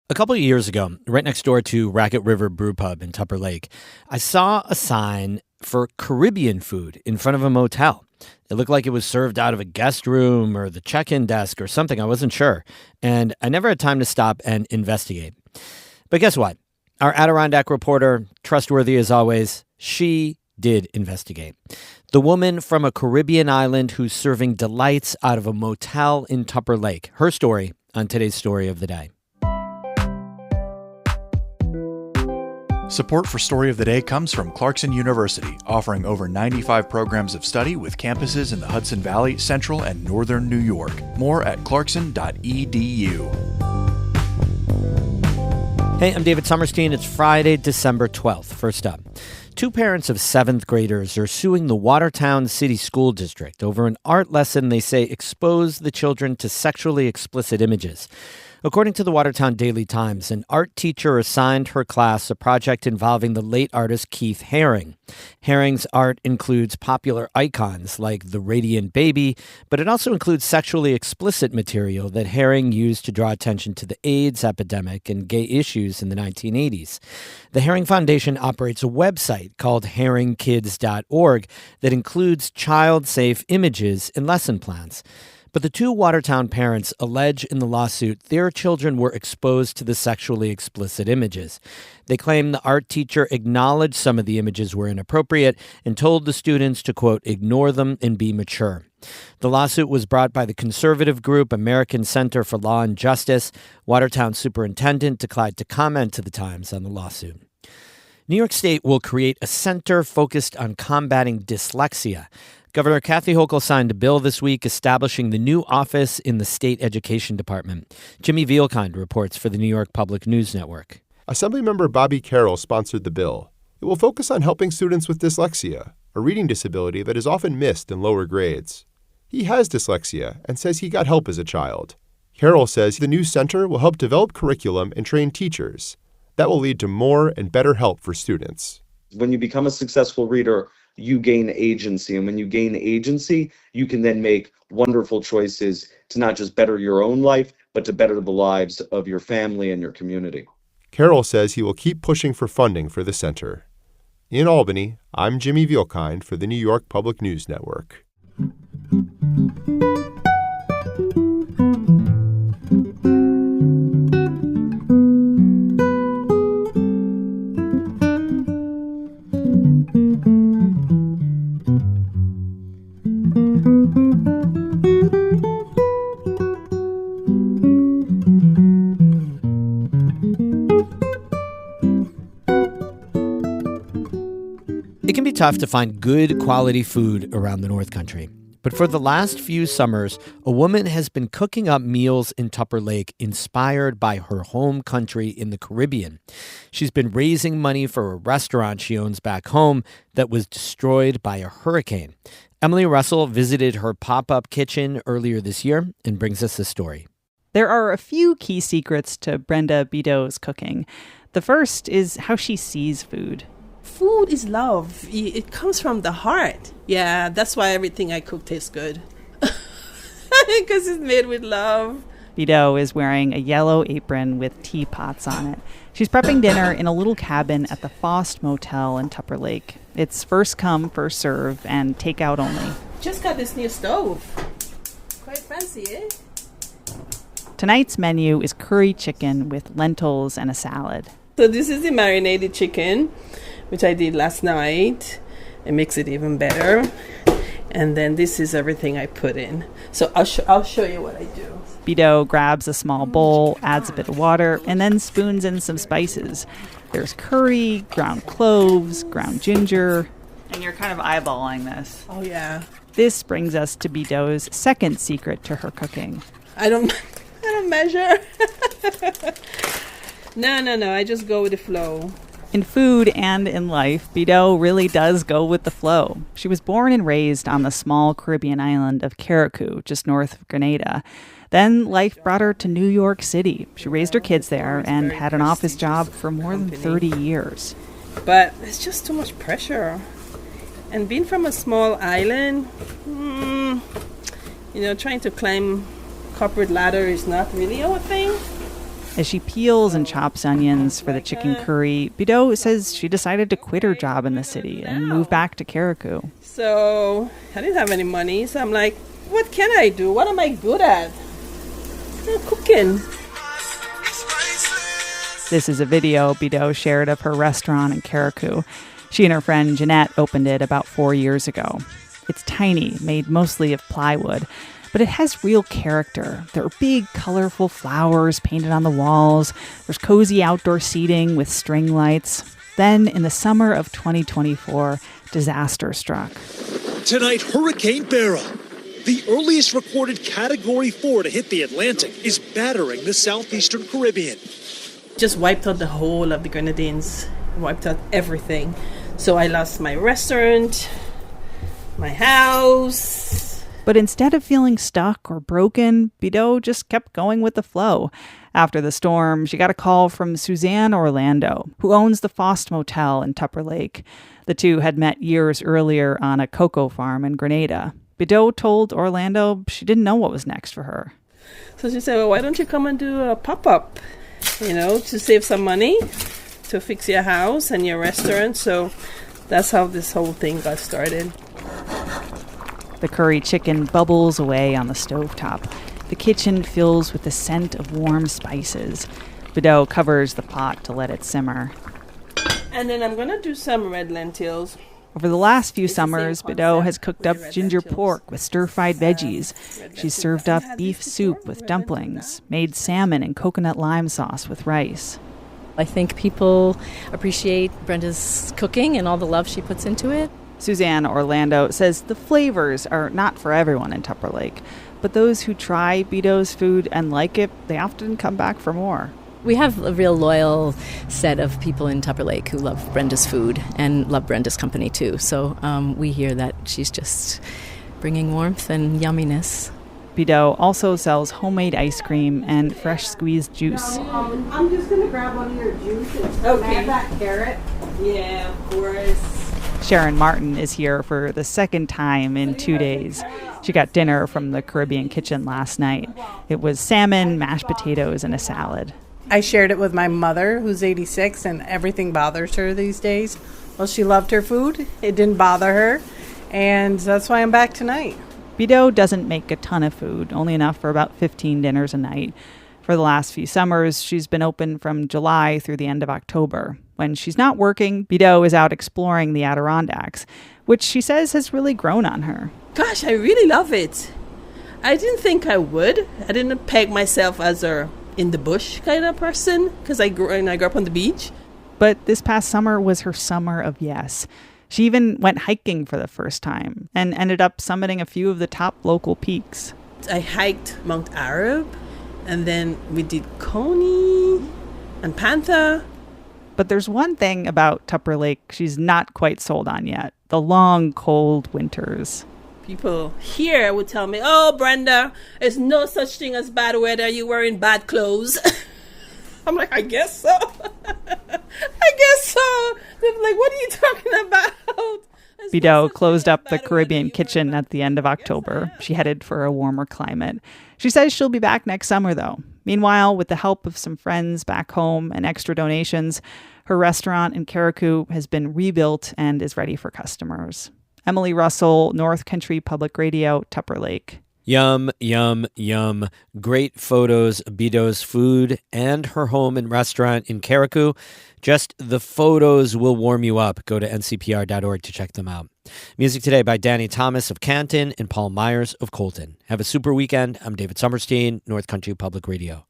A couple of years ago, right next door to Racket River Brew Pub in Tupper Lake, I saw a sign for Caribbean food in front of a motel. It looked like it was served out of a guest room or the check-in desk or something. I wasn't sure. And I never had time to stop and investigate. But guess what? Our Adirondack reporter, trustworthy as always, she did investigate. The woman from a Caribbean island who's serving delights out of a motel in Tupper Lake. Her story on today's Story of the Day. Support for Story of the Day comes from Clarkson University, offering over 95 programs of study with campuses in the Hudson Valley, Central, and Northern New York. More at clarkson.edu. Hey, I'm David Sommerstein. It's Friday, December 12th. First up, two parents of seventh graders are suing the Watertown City School District over an art lesson they say exposed the children to sexually explicit images. According to the Watertown Daily Times, an art teacher assigned her class a project involving the late artist Keith Haring. Haring's art includes popular icons like the Radiant Baby, but it also includes sexually explicit material that Haring used to draw attention to the AIDS epidemic and gay issues in the 1980s. The Haring Foundation operates a website called haringkids.org that includes child-safe images and lesson plans. But the two Watertown parents allege in the lawsuit their children were exposed to the sexually explicit images. They claim the art teacher acknowledged some of the images were inappropriate and told the students to, quote, ignore them and be mature. The lawsuit was brought by the conservative group American Center for Law and Justice. Watertown superintendent declined to comment to the Times on the lawsuit. New York State will create a center focused on combating dyslexia. Governor Kathy Hochul signed a bill this week establishing the new office in the state education department. Jimmy Vielkind reports for the New York Public News Network. Assemblymember Bobby Carroll sponsored the bill. It will focus on helping students with dyslexia, a reading disability that is often missed in lower grades. He has dyslexia and says he got help as a child. Carroll says the new center will help develop curriculum and train teachers. That will lead to more and better help for students. When you become a successful reader, you gain agency. And when you gain agency, you can then make wonderful choices to not just better your own life, but to better the lives of your family and your community. Carroll says he will keep pushing for funding for the center. In Albany, I'm Jimmy Vielkind for the New York Public News Network. It can be tough to find good quality food around the North Country. But for the last few summers, a woman has been cooking up meals in Tupper Lake inspired by her home country in the Caribbean. She's been raising money for a restaurant she owns back home that was destroyed by a hurricane. Emily Russell visited her pop-up kitchen earlier this year and brings us this story. There are a few key secrets to Brenda Bideau's cooking. The first is how she sees food. Food is love. It comes from the heart. Yeah, that's why everything I cook tastes good. Because it's made with love. Bideau is wearing a yellow apron with teapots on it. She's prepping dinner in a little cabin at the Faust Motel in Tupper Lake. It's first come, first serve, and takeout only. Just got this new stove. Quite fancy, eh? Tonight's menu is curry chicken with lentils and a salad. So this is the marinated chicken, which I did last night. It makes it even better. And then this is everything I put in. So I'll show you what I do. Bideau grabs a small bowl, adds a bit of water, and then spoons in some spices. There's curry, ground cloves, ground ginger. And you're kind of eyeballing this. Oh, yeah. This brings us to Bideau's second secret to her cooking. I don't measure. No. I just go with the flow. In food and in life, Bideau really does go with the flow. She was born and raised on the small Caribbean island of Carriacou, just north of Grenada. Then life brought her to New York City. She raised her kids there and had an office job for more than 30 years. But it's just too much pressure. And being from a small island, trying to climb corporate ladder is not really our thing. As she peels and chops onions for the chicken curry, Bidot says she decided to quit her job in the city and move back to Carriacou. So I didn't have any money, so I'm like, what can I do? What am I good at? Cooking. This is a video Bidot shared of her restaurant in Carriacou. She and her friend Jeanette opened it about 4 years ago. It's tiny, made mostly of plywood, but it has real character. There are big, colorful flowers painted on the walls. There's cozy outdoor seating with string lights. Then, in the summer of 2024, disaster struck. Tonight, Hurricane Beryl, the earliest recorded Category 4 to hit the Atlantic, is battering the southeastern Caribbean. Just wiped out the whole of the Grenadines, wiped out everything. So I lost my restaurant, my house. But instead of feeling stuck or broken, Bidot just kept going with the flow. After the storm, she got a call from Suzanne Orlando, who owns the Fost Motel in Tupper Lake. The two had met years earlier on a cocoa farm in Grenada. Bidot told Orlando she didn't know what was next for her. So she said, well, why don't you come and do a pop-up, to save some money, to fix your house and your restaurant. So that's how this whole thing got started. The curry chicken bubbles away on the stovetop. The kitchen fills with the scent of warm spices. Bidot covers the pot to let it simmer. And then I'm going to do some red lentils. Over the last few summers, Bidot has cooked up ginger pork with stir-fried veggies. She's served up beef soup with dumplings, made salmon and coconut lime sauce with rice. I think people appreciate Brenda's cooking and all the love she puts into it. Suzanne Orlando says the flavors are not for everyone in Tupper Lake, but those who try Bidot's food and like it, they often come back for more. We have a real loyal set of people in Tupper Lake who love Brenda's food and love Brenda's company too. So we hear that she's just bringing warmth and yumminess. Bidot also sells homemade ice cream and fresh squeezed juice. I'm just going to grab one of your juices. Okay. Have that carrot? Yeah, of course. Sharon Martin is here for the second time in 2 days. She got dinner from the Caribbean kitchen last night. It was salmon, mashed potatoes, and a salad. I shared it with my mother, who's 86, and everything bothers her these days. Well, she loved her food. It didn't bother her, and that's why I'm back tonight. Bidot doesn't make a ton of food, only enough for about 15 dinners a night. For the last few summers, she's been open from July through the end of October. When she's not working, Bidot is out exploring the Adirondacks, which she says has really grown on her. Gosh, I really love it. I didn't think I would. I didn't peg myself as a in the bush kind of person because I grew up on the beach. But this past summer was her summer of yes. She even went hiking for the first time and ended up summiting a few of the top local peaks. I hiked Mount Arab, and then we did Coney and Panther. But there's one thing about Tupper Lake she's not quite sold on yet: the long, cold winters. People here would tell me, oh, Brenda, there's no such thing as bad weather. You're wearing bad clothes. I'm like, I guess so. I guess so. They're like, what are you talking about? Bidot closed up the Caribbean kitchen at the end of October. She headed for a warmer climate. She says she'll be back next summer, though. Meanwhile, with the help of some friends back home and extra donations, her restaurant in Carriacou has been rebuilt and is ready for customers. Emily Russell, North Country Public Radio, Tupper Lake. Yum, yum, yum. Great photos of Bidot's food and her home and restaurant in Carriacou. Just the photos will warm you up. Go to ncpr.org to check them out. Music today by Danny Thomas of Canton and Paul Myers of Colton. Have a super weekend. I'm David Summerstein, North Country Public Radio.